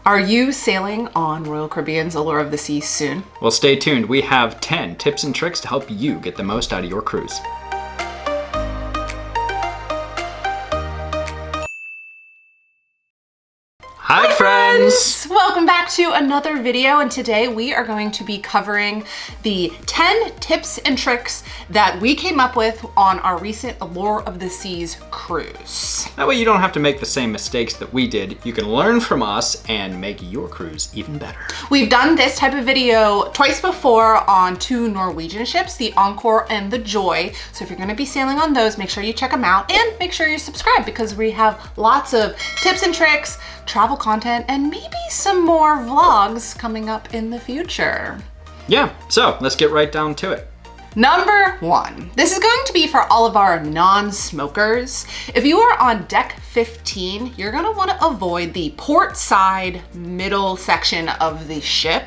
Are you sailing on Royal Caribbean's Allure of the Seas soon? Well, stay tuned. We have 10 tips and tricks to help you get the most out of your cruise. Hi friends! Welcome back to another video, and today we are going to be covering the 10 tips and tricks that we came up with on our recent Allure of the Seas cruise. That way you don't have to make the same mistakes that we did. You can learn from us and make your cruise even better. We've done this type of video twice before on two Norwegian ships, the Encore and the Joy. So if you're gonna be sailing on those, make sure you check them out and make sure you're subscribed because we have lots of tips and tricks, travel content, and maybe some more vlogs coming up in the future. Yeah, so let's get right down to it. Number 1. This is going to be for all of our non-smokers. If you are on deck 15, you're gonna wanna avoid the port side middle section of the ship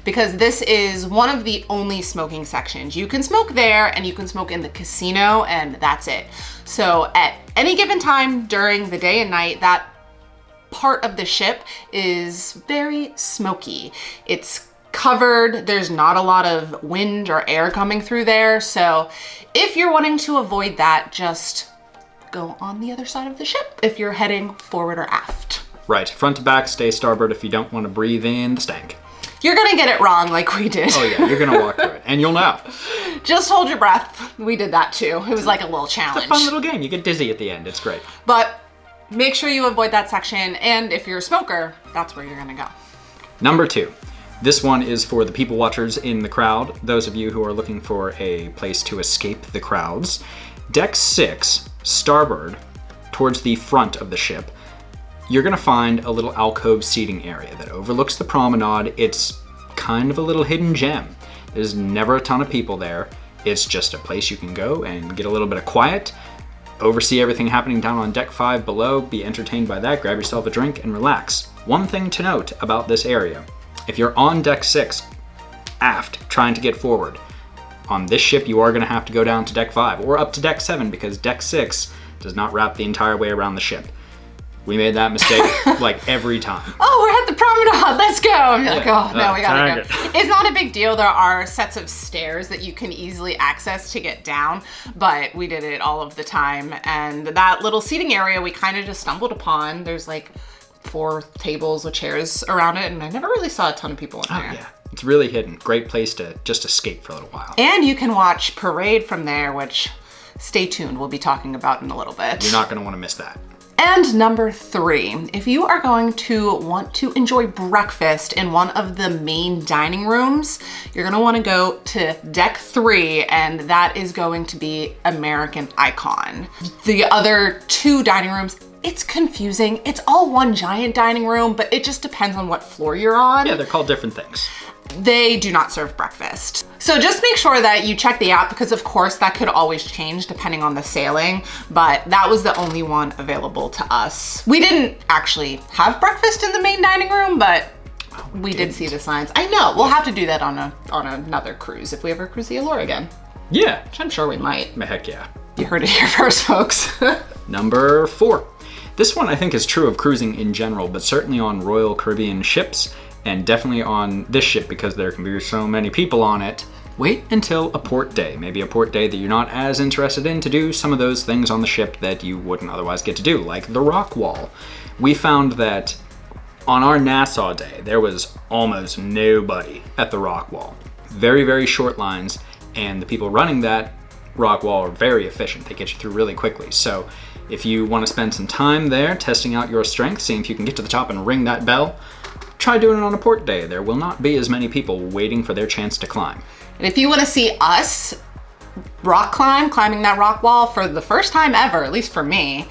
because this is one of the only smoking sections. You can smoke there and you can smoke in the casino and that's it. So at any given time during the day and night, that part of the ship is very smoky. It's covered, there's not a lot of wind or air coming through there. So if you're wanting to avoid that, just go on the other side of the ship if you're heading forward or aft. Right, front to back, stay starboard if you don't want to breathe in the stank. You're gonna get it wrong like we did. Oh yeah, you're gonna walk through it and you'll know. Just hold your breath. We did that too. It was like a little challenge. It's a fun little game. You get dizzy at the end. It's great. But make sure you avoid that section, and if you're a smoker, that's where you're gonna go. Number 2. This one is for the people watchers in the crowd, those of you who are looking for a place to escape the crowds. Deck 6, starboard, towards the front of the ship, you're gonna find a little alcove seating area that overlooks the promenade. It's kind of a little hidden gem. There's never a ton of people there. It's just a place you can go and get a little bit of quiet, oversee everything happening down on deck 5 below, be entertained by that, grab yourself a drink and relax. One thing to note about this area, if you're on deck 6, aft, trying to get forward, on this ship you are gonna have to go down to deck 5 or up to deck 7 because deck 6 does not wrap the entire way around the ship. We made that mistake like every time. Oh, we're at the promenade, let's go. I'm like, oh no, we gotta go. It's not a big deal. There are sets of stairs that you can easily access to get down, but we did it all of the time. And that little seating area we kind of just stumbled upon. There's like 4 tables with chairs around it, and I never really saw a ton of people in there. Oh yeah, it's really hidden. Great place to just escape for a little while. And you can watch parade from there, which stay tuned, we'll be talking about in a little bit. You're not gonna wanna miss that. And number 3, if you are going to want to enjoy breakfast in one of the main dining rooms, you're gonna wanna go to deck 3, and that is going to be American Icon. The other 2 dining rooms, it's confusing. It's all one giant dining room, but it just depends on what floor you're on. Yeah, they're called different things. They do not serve breakfast. So just make sure that you check the app because of course that could always change depending on the sailing, but that was the only one available to us. We didn't actually have breakfast in the main dining room, but we did see the signs. I know, we'll have to do that on another cruise if we ever cruise the Allure again. Yeah. Which I'm sure we might. Heck yeah. You heard it here first, folks. Number 4. This one I think is true of cruising in general, but certainly on Royal Caribbean ships, and definitely on this ship because there can be so many people on it. Wait until a port day, maybe a port day that you're not as interested in, to do some of those things on the ship that you wouldn't otherwise get to do, like the rock wall. We found that on our Nassau day, there was almost nobody at the rock wall. Very, very short lines, and the people running that rock wall are very efficient. They get you through really quickly. So if you want to spend some time there testing out your strength, seeing if you can get to the top and ring that bell, try doing it on a port day. There will not be as many people waiting for their chance to climb. And if you want to see us climbing that rock wall for the first time ever, at least for me,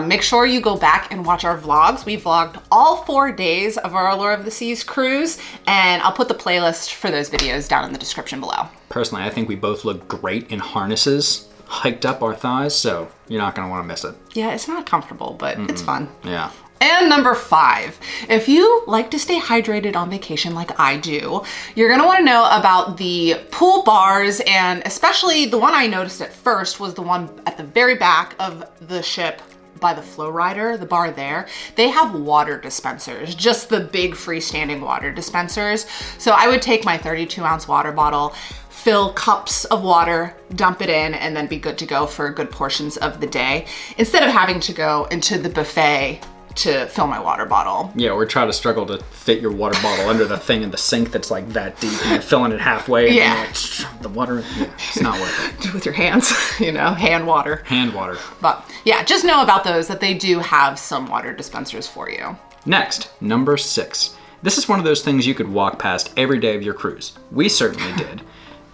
make sure you go back and watch our vlogs. We vlogged all 4 days of our Allure of the Seas cruise, and I'll put the playlist for those videos down in the description below. Personally, I think we both look great in harnesses, hiked up our thighs, so you're not gonna wanna miss it. Yeah, it's not comfortable, but it's fun. Yeah. And number 5, if you like to stay hydrated on vacation like I do, you're gonna wanna know about the pool bars, and especially the one I noticed at first was the one at the very back of the ship by the Flow Rider, the bar there, they have water dispensers, just the big freestanding water dispensers. So I would take my 32-ounce water bottle, fill cups of water, dump it in, and then be good to go for good portions of the day, instead of having to go into the buffet to fill my water bottle. Yeah, or try to struggle to fit your water bottle under the thing in the sink that's like that deep, and you're filling it halfway. And Yeah. like, the water, it's not worth it. With your hands, hand water. Hand water. But yeah, just know about those, that they do have some water dispensers for you. Next, number 6. This is one of those things you could walk past every day of your cruise. We certainly did.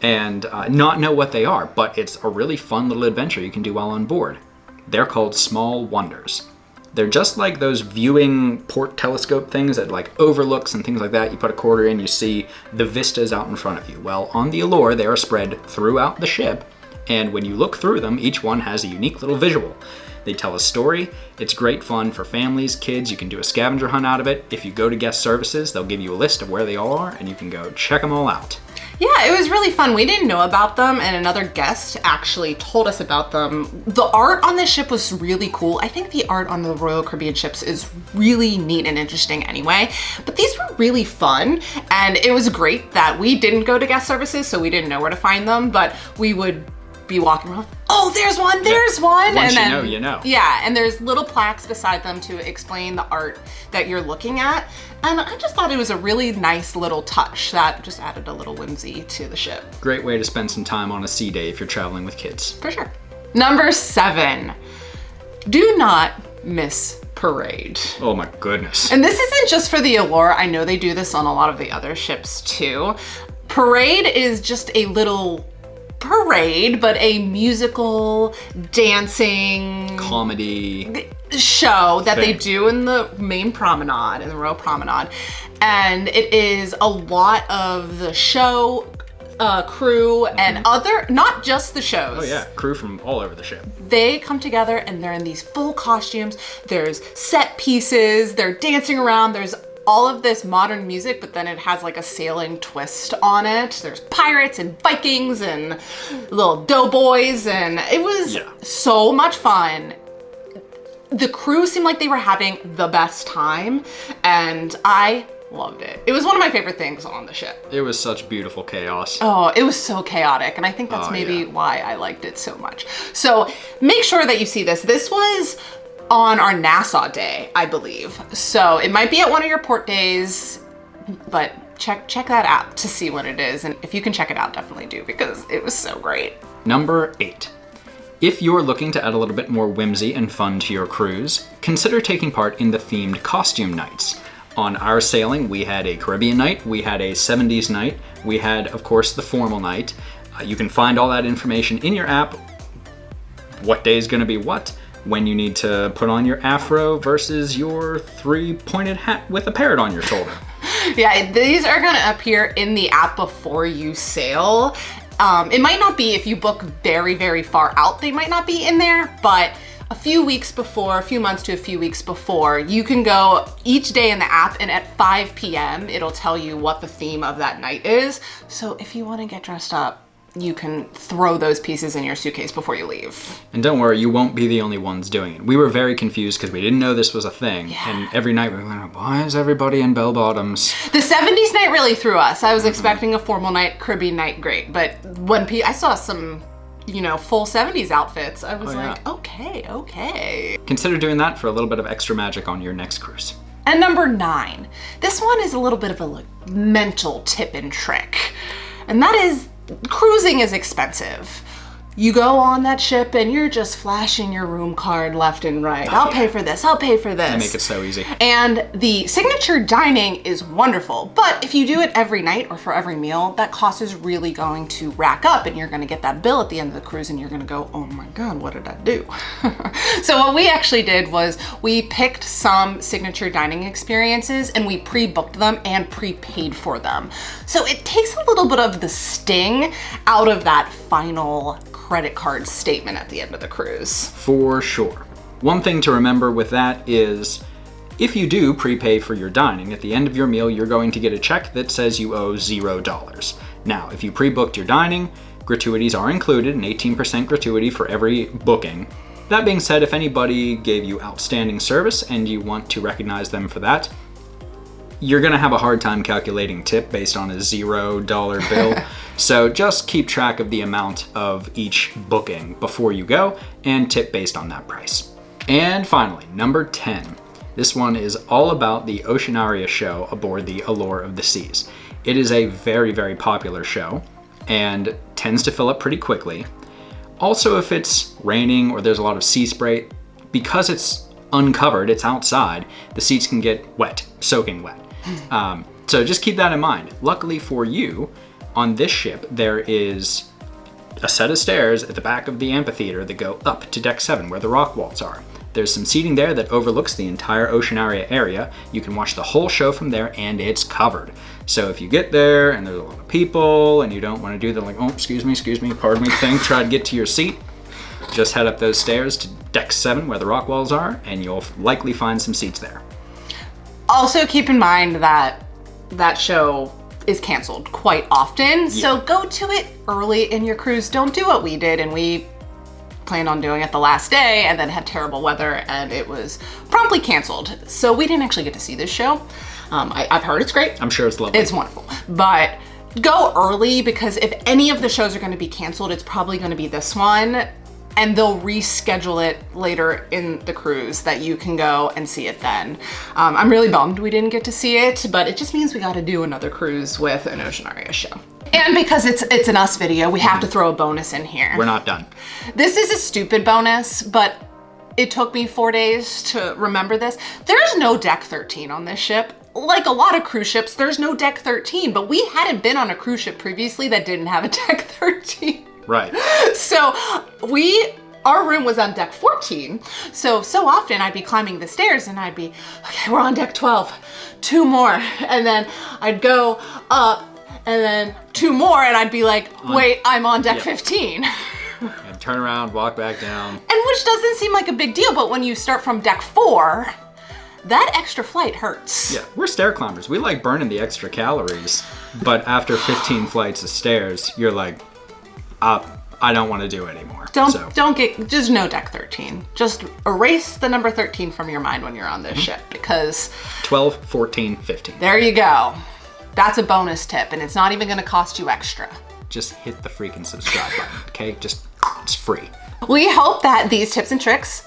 And not know what they are, but it's a really fun little adventure you can do while on board. They're called Small Wonders. They're just like those viewing port telescope things that like overlooks and things like that. You put a quarter in, you see the vistas out in front of you. Well, on the Allure, they are spread throughout the ship, and when you look through them, each one has a unique little visual. They tell a story. It's great fun for families, kids. You can do a scavenger hunt out of it. If you go to guest services, they'll give you a list of where they all are, and you can go check them all out. Yeah, it was really fun. We didn't know about them, and another guest actually told us about them. The art on this ship was really cool. I think the art on the Royal Caribbean ships is really neat and interesting anyway, but these were really fun, and it was great that we didn't go to guest services, so we didn't know where to find them, but we would be walking around, oh, there's one, there's one. Once and then, you know, you know. Yeah, and there's little plaques beside them to explain the art that you're looking at. And I just thought it was a really nice little touch that just added a little whimsy to the ship. Great way to spend some time on a sea day if you're traveling with kids. For sure. Number 7, do not miss Parade. Oh my goodness. And this isn't just for the Allure. I know they do this on a lot of the other ships too. Parade is just a little parade, but a musical, dancing, comedy show that they thing. do in the main promenade, in the Royal Promenade. And it is a lot of the show crew and other, not just the shows. Oh yeah, crew from all over the ship. They come together and they're in these full costumes. There's set pieces, they're dancing around, there's all of this modern music, but then it has like a sailing twist on it. There's pirates and Vikings and little doughboys, and it was so much fun. The crew seemed like they were having the best time, and I loved it. It was one of my favorite things on the ship. It was such beautiful chaos. Oh, it was so chaotic, and I think that's maybe why I liked it so much. So make sure that you see this. This was on our Nassau day, I believe. So it might be at one of your port days, but check that out to see when it is. And if you can check it out, definitely do, because it was so great. Number 8. If you're looking to add a little bit more whimsy and fun to your cruise, consider taking part in the themed costume nights. On our sailing, we had a Caribbean night, we had a 70s night, we had, of course, the formal night. You can find all that information in your app, what day is going to be what, when you need to put on your afro versus your 3-pointed hat with a parrot on your shoulder. Yeah, these are gonna appear in the app before you sail. It might not be, if you book very, very far out, they might not be in there, but a few weeks before, a few months to a few weeks before, you can go each day in the app, and at 5 p.m. it'll tell you what the theme of that night is. So if you wanna get dressed up, you can throw those pieces in your suitcase before you leave. And don't worry, you won't be the only ones doing it. We were very confused because we didn't know this was a thing. Yeah. And every night we were like, why is everybody in bell bottoms? The 70s night really threw us. I was expecting a formal night, Caribbean night, great. But when I saw some, full 70s outfits, I was like, okay. Consider doing that for a little bit of extra magic on your next cruise. And number 9, this one is a little bit of a mental tip and trick. And that is, cruising is expensive. You go on that ship and you're just flashing your room card left and right. I'll pay for this, I'll pay for this. They make it so easy. And the signature dining is wonderful, but if you do it every night or for every meal, that cost is really going to rack up, and you're gonna get that bill at the end of the cruise and you're gonna go, oh my God, what did I do? So what we actually did was we picked some signature dining experiences and we pre-booked them and prepaid for them. So it takes a little bit of the sting out of that final credit card statement at the end of the cruise. For sure. One thing to remember with that is, if you do prepay for your dining, at the end of your meal, you're going to get a check that says you owe $0. Now, if you pre-booked your dining, gratuities are included, an 18% gratuity for every booking. That being said, if anybody gave you outstanding service and you want to recognize them for that, you're gonna have a hard time calculating tip based on a $0 bill. So just keep track of the amount of each booking before you go and tip based on that price. And finally, number 10. This one is all about the Oceanaria show aboard the Allure of the Seas. It is a very, very popular show and tends to fill up pretty quickly. Also, if it's raining or there's a lot of sea spray, because it's uncovered, it's outside, the seats can get wet, soaking wet. So just keep that in mind. Luckily for you, on this ship, there is a set of stairs at the back of the amphitheater that go up to deck 7 where the rock walls are. There's some seating there that overlooks the entire Oceanaria area. You can watch the whole show from there and it's covered. So if you get there and there's a lot of people and you don't want to do the like, oh, excuse me, pardon me thing, try to get to your seat, just head up those stairs to deck 7 where the rock walls are and you'll likely find some seats there. Also keep in mind that that show is canceled quite often. So go to it early in your cruise. Don't do what we did and we planned on doing it the last day and then had terrible weather and it was promptly canceled. So we didn't actually get to see this show. I've heard it's great. I'm sure it's lovely. It's wonderful. But go early because if any of the shows are going to be canceled, it's probably going to be this one. And they'll reschedule it later in the cruise that you can go and see it then. I'm really bummed we didn't get to see it, but it just means we got to do another cruise with an Oceanaria show. And because it's an us video, we have to throw a bonus in here. We're not done. This is a stupid bonus, but it took me 4 days to remember this. There's no deck 13 on this ship. Like a lot of cruise ships, there's no deck 13, but we hadn't been on a cruise ship previously that didn't have a deck 13. Right. So our room was on deck 14. So often I'd be climbing the stairs and I'd be, okay, we're on deck 12, 2 more. And then I'd go up and then 2 more and I'd be like, wait, I'm on deck 15. And turn around, walk back down. And which doesn't seem like a big deal, but when you start from deck 4, that extra flight hurts. Yeah, we're stair climbers. We like burning the extra calories. But after 15 flights of stairs, you're like, I don't want to do it anymore. Just no deck 13. Just erase the number 13 from your mind when you're on this ship because 12, 14, 15. There you go. That's a bonus tip and it's not even going to cost you extra. Just hit the freaking subscribe button, okay? It's free. We hope that these tips and tricks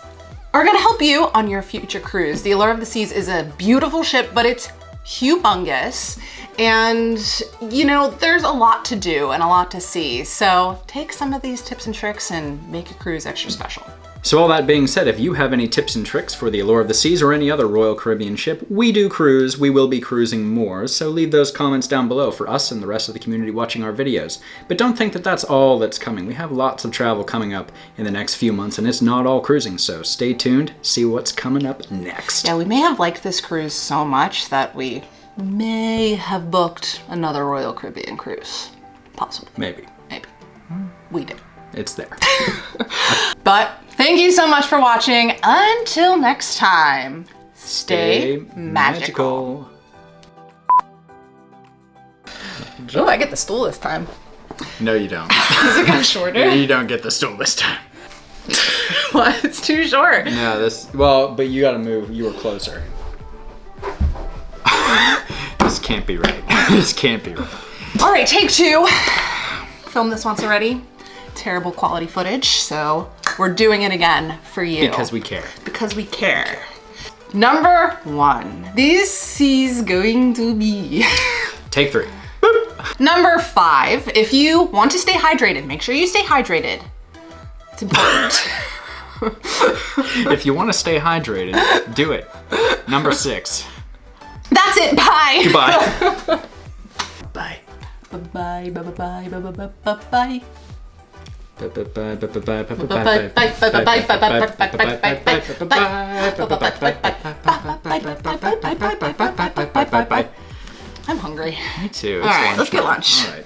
are going to help you on your future cruise. The Allure of the Seas is a beautiful ship, but it's humongous. And, you know, there's a lot to do and a lot to see. So take some of these tips and tricks and make your cruise extra special. So all that being said, if you have any tips and tricks for the Allure of the Seas or any other Royal Caribbean ship, we do cruise, we will be cruising more, so leave those comments down below for us and the rest of the community watching our videos. But don't think that that's all that's coming. We have lots of travel coming up in the next few months and it's not all cruising, so stay tuned, see what's coming up next. Yeah, we may have liked this cruise so much that we may have booked another Royal Caribbean cruise. Possible. Maybe. We did. It's there. But thank you so much for watching. Until next time, stay magical. Oh, I get the stool this time. No, you don't. Is it kind of shorter? You don't get the stool this time. What? It's too short. No, but you gotta move. You were closer. This can't be right. This can't be right. All right, take 2. Filmed this once already. Terrible quality footage, so we're doing it again for you. Because we care. Because we care. Number 1. This is going to be... Take 3. Number 5. If you want to stay hydrated, make sure you stay hydrated. It's important. If you want to stay hydrated, do it. Number 6. That's it. Bye. Goodbye. Bye. Bye. Bye. Bye. Bye. Bye. Bye. Bye. Bye. I'm hungry. Me too. All right, let's get lunch. All right.